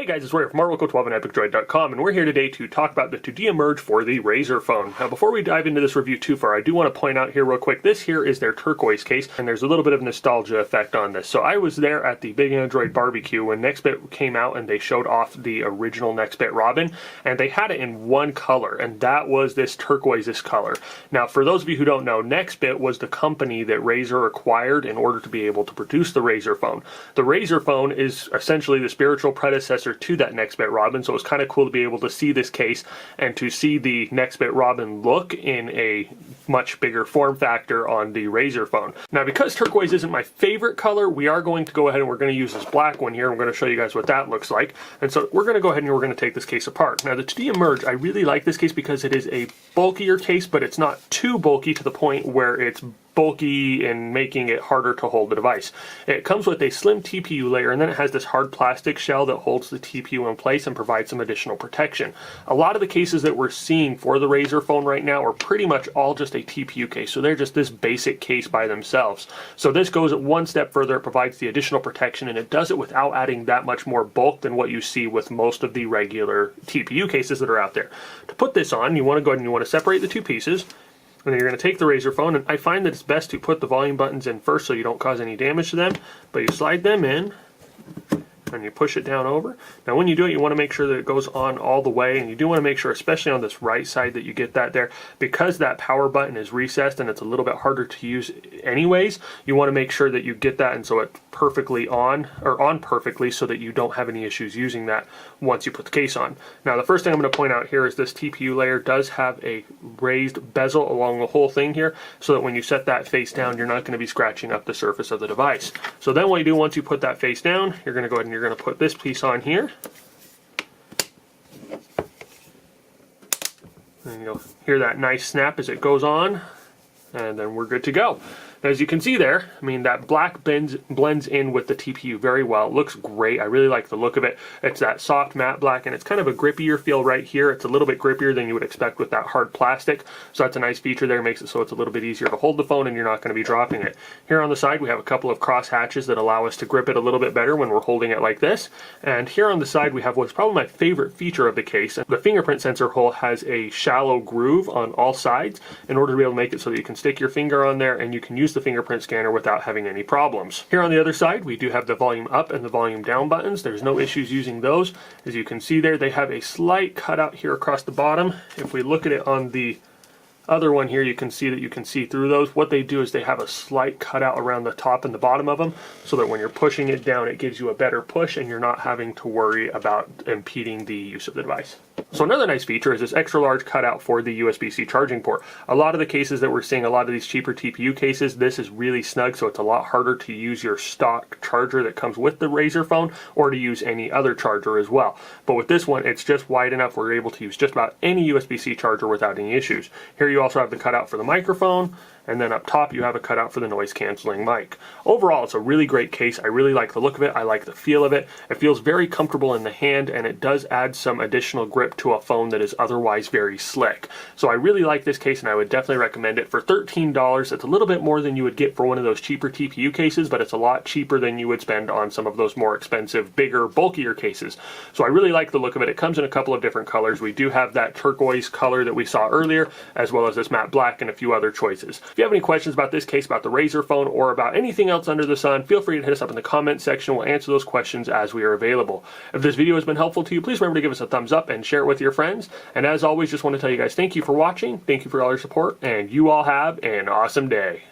guys, it's Roy from Marvelco12 and EpicDroid.com, and we're here today to talk about the Tudia merge for the Razer phone. Now, before we dive into this review too far, I do want to point out here real quick, this here is their Turquoise Case, and there's a little bit of nostalgia effect on this. So I was there at the Big Android Barbecue when NextBit came out and they showed off the original NextBit Robin, and they had it in one color, and that was this turquoise color. Now, for those of you who don't know, NextBit was the company that Razer acquired in order to be able to produce the Razer phone. The Razer phone is essentially the spiritual predecessor to that NextBit Robin, so it was kind of cool to be able to see this case and to see the NextBit Robin look in a much bigger form factor on the Razer phone. Now, because turquoise isn't my favorite color, we are going to go ahead and we're going to use this black one here. I'm going to show you guys what that looks like. And so we're going to go ahead and we're going to take this case apart. Now, the Tudia Merge, I really like this case because it is a bulkier case, but it's not too bulky to the point where it's bulky and making it harder to hold the device. It comes with a slim TPU layer, and then it has this hard plastic shell that holds the TPU in place and provides some additional protection. A lot of the cases that we're seeing for the Razer phone right now are pretty much all just a TPU case, so they're just this basic case by themselves. So this goes one step further. It provides the additional protection, and it does it without adding that much more bulk than what you see with most of the regular TPU cases that are out there. To put this on, you want to go ahead and you want to separate the two pieces. And then you're going to take the Razer phone, and I find that it's best to put the volume buttons in first so you don't cause any damage to them, but you slide them in and you push it down over. Now when you do it, you want to make sure that it goes on all the way, and you do want to make sure, especially on this right side, that you get that there. Because that power button is recessed and it's a little bit harder to use anyways, you want to make sure that you get that and so it's perfectly on, or on perfectly, so that you don't have any issues using that once you put the case on. Now, the first thing I'm going to point out here is this TPU layer does have a raised bezel along the whole thing here, so that when you set that face down, you're not going to be scratching up the surface of the device. So then what you do once you put that face down, you're going to go ahead and you're going to put this piece on here. And you'll hear that nice snap as it goes on, and then we're good to go. As you can see there, I mean, that black blends in with the TPU very well. It looks great. I really like the look of it. It's that soft matte black, and it's kind of a grippier feel right here. It's a little bit grippier than you would expect with that hard plastic. So that's a nice feature there. It makes it so it's a little bit easier to hold the phone and you're not going to be dropping it. Here on the side, we have a couple of cross hatches that allow us to grip it a little bit better when we're holding it like this. And here on the side, we have what's probably my favorite feature of the case. The fingerprint sensor hole has a shallow groove on all sides in order to be able to make it so that you can stick your finger on there and you can use the fingerprint scanner without having any problems. Here on the other side, we do have the volume up and the volume down buttons. There's no issues using those. As you can see there, they have a slight cutout here across the bottom. If we look at it on the other one here, you can see that you can see through those. What they do is they have a slight cutout around the top and the bottom of them, so that when you're pushing it down, it gives you a better push and you're not having to worry about impeding the use of the device. So another nice feature is this extra large cutout for the USB-C charging port. A lot of the cases that we're seeing, a lot of these cheaper TPU cases, this is really snug, so it's a lot harder to use your stock charger that comes with the Razer phone or to use any other charger as well. But with this one, it's just wide enough we're able to use just about any USB-C charger without any issues. Here you also have the cutout for the microphone, and then up top you have a cutout for the noise canceling mic. Overall, it's a really great case. I really like the look of it. I like the feel of it. It feels very comfortable in the hand, and it does add some additional grip to a phone that is otherwise very slick. So I really like this case, and I would definitely recommend it. For $13, it's a little bit more than you would get for one of those cheaper TPU cases, but it's a lot cheaper than you would spend on some of those more expensive, bigger, bulkier cases. So I really like the look of it. It comes in a couple of different colors. We do have that turquoise color that we saw earlier, as well as this matte black and a few other choices. If you have any questions about this case, about the Razer phone, or about anything else under the sun, feel free to hit us up in the comment section. We'll answer those questions as we are available. If this video has been helpful to you, please remember to give us a thumbs up and share it with your friends. And as always, just want to tell you guys, thank you for watching, thank you for all your support, and you all have an awesome day.